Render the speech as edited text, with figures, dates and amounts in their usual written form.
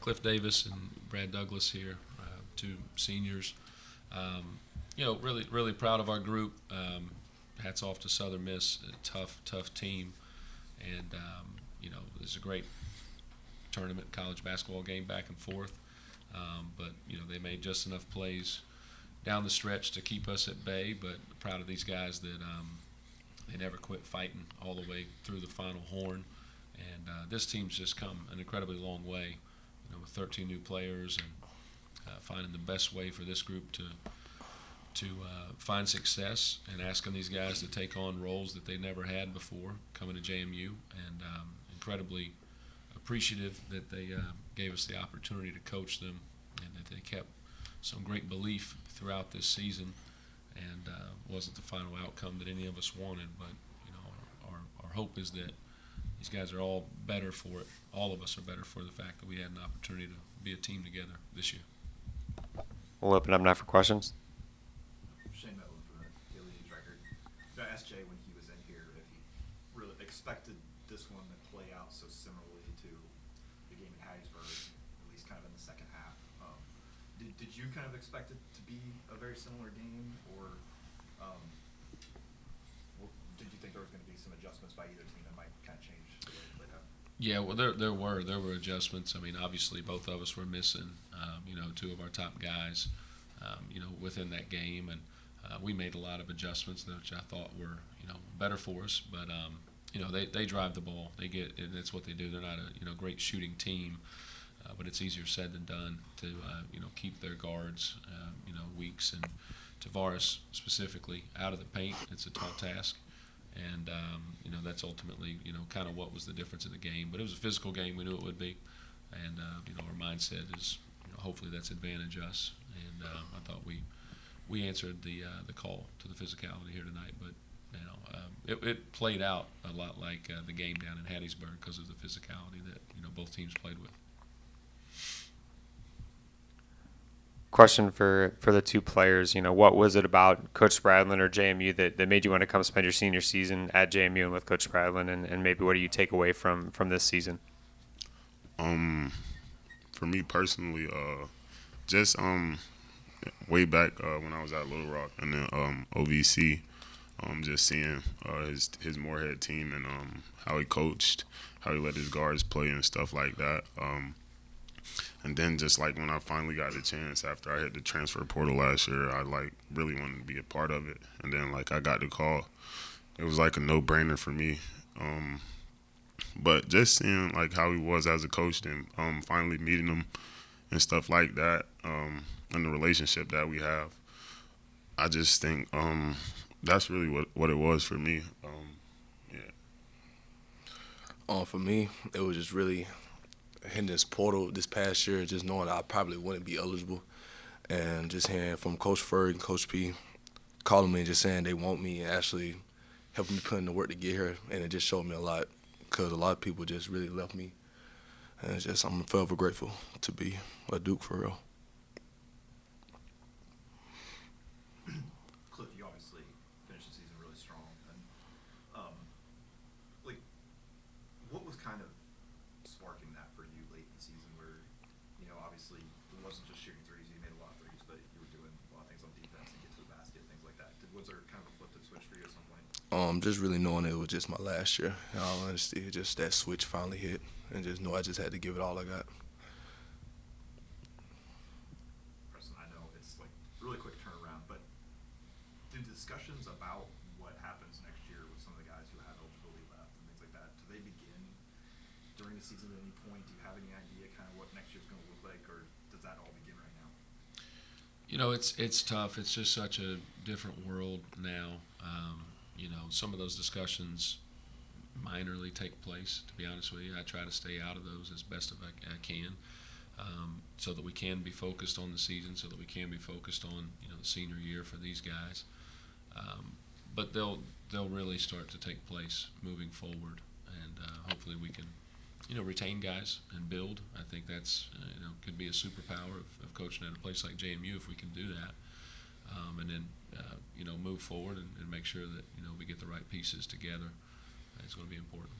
Cliff Davis and Brad Douglas here, two seniors. Really proud of our group. Hats off to Southern Miss, a tough team, and it's a great tournament, college basketball game back and forth. But they made just enough plays down the stretch to keep us at bay. But proud of these guys that they never quit fighting all the way through the final horn. And this team's just come an incredibly long way, with 13 new players and finding the best way for this group to find success and asking these guys to take on roles that they never had before coming to JMU, and incredibly appreciative that they gave us the opportunity to coach them, and that they kept some great belief throughout this season, and wasn't the final outcome that any of us wanted, but our hope is that these guys are all better for it. All of us are better for the fact that we had an opportunity to be a team together this year. We'll open up now for questions. Shane Medlin from the Daily News Record. I asked Jay when he was in here if he really expected this one to play out so similarly to the game in Hattiesburg, at least kind of in the second half. Did you kind of expect it to be a very similar game, or did you think there was going to be some adjustments by either team that might kind of change the way it played out? Yeah, well, there were adjustments. I mean, obviously, both of us were missing, two of our top guys, within that game, and we made a lot of adjustments, which I thought were, better for us. But they drive the ball. They get, and that's what they do. They're not a great shooting team, but it's easier said than done to keep their guards, Weeks and Tavares specifically out of the paint. It's a tall task. And, that's ultimately, kind of what was the difference in the game. But it was a physical game. We knew it would be. And, our mindset is, hopefully that's advantage us. And I thought we answered the call to the physicality here tonight. But, it played out a lot like the game down in Hattiesburg because of the physicality that, both teams played with. Question for the two players. What was it about Coach Spradlin or JMU that made you want to come spend your senior season at JMU and with Coach Spradlin, and maybe what do you take away from this season? For me personally, just way back when I was at Little Rock and then OVC, just seeing his Moorhead team and how he coached, how he let his guards play and stuff like that. And then just like when I finally got the chance after I hit the transfer portal last year, I really wanted to be a part of it. And then I got the call. It was a no-brainer for me. But just seeing how he was as a coach and finally meeting him and stuff like that, and the relationship that we have, I just think that's really what it was for me. For me, it was just really hitting this portal this past year, just knowing I probably wouldn't be eligible, and just hearing from Coach Ferg and Coach P calling me and just saying they want me and actually helping me put in the work to get here, and it just showed me a lot because a lot of people just really left me, and it's just I'm forever grateful to be a Duke for real. Cliff, you obviously finished the season really strong, and what was kind of sparking that for you late in the season where, obviously it wasn't just shooting threes, you made a lot of threes, but you were doing a lot of things on defense and get to the basket, things like that. Was there kind of a flip that switch for you at some point? Just really knowing it was just my last year. In all honesty, just that switch finally hit, and just know I just had to give it all I got. Preston, I know it's really quick turnaround, but do discussions about what happens next year with some of the guys who have eligibility left and things like that, do they begin during the season at any point? Do you have any idea kind of what next year's going to look like, or does that all begin right now? It's tough. It's just such a different world now. Some of those discussions minorly take place, to be honest with you. I try to stay out of those as best as I can, so that we can be focused on the season, so that we can be focused on the senior year for these guys. But they'll really start to take place moving forward, and hopefully we can retain guys and build. I think that's could be a superpower of coaching at a place like JMU if we can do that, and then move forward and make sure that we get the right pieces together. It's going to be important.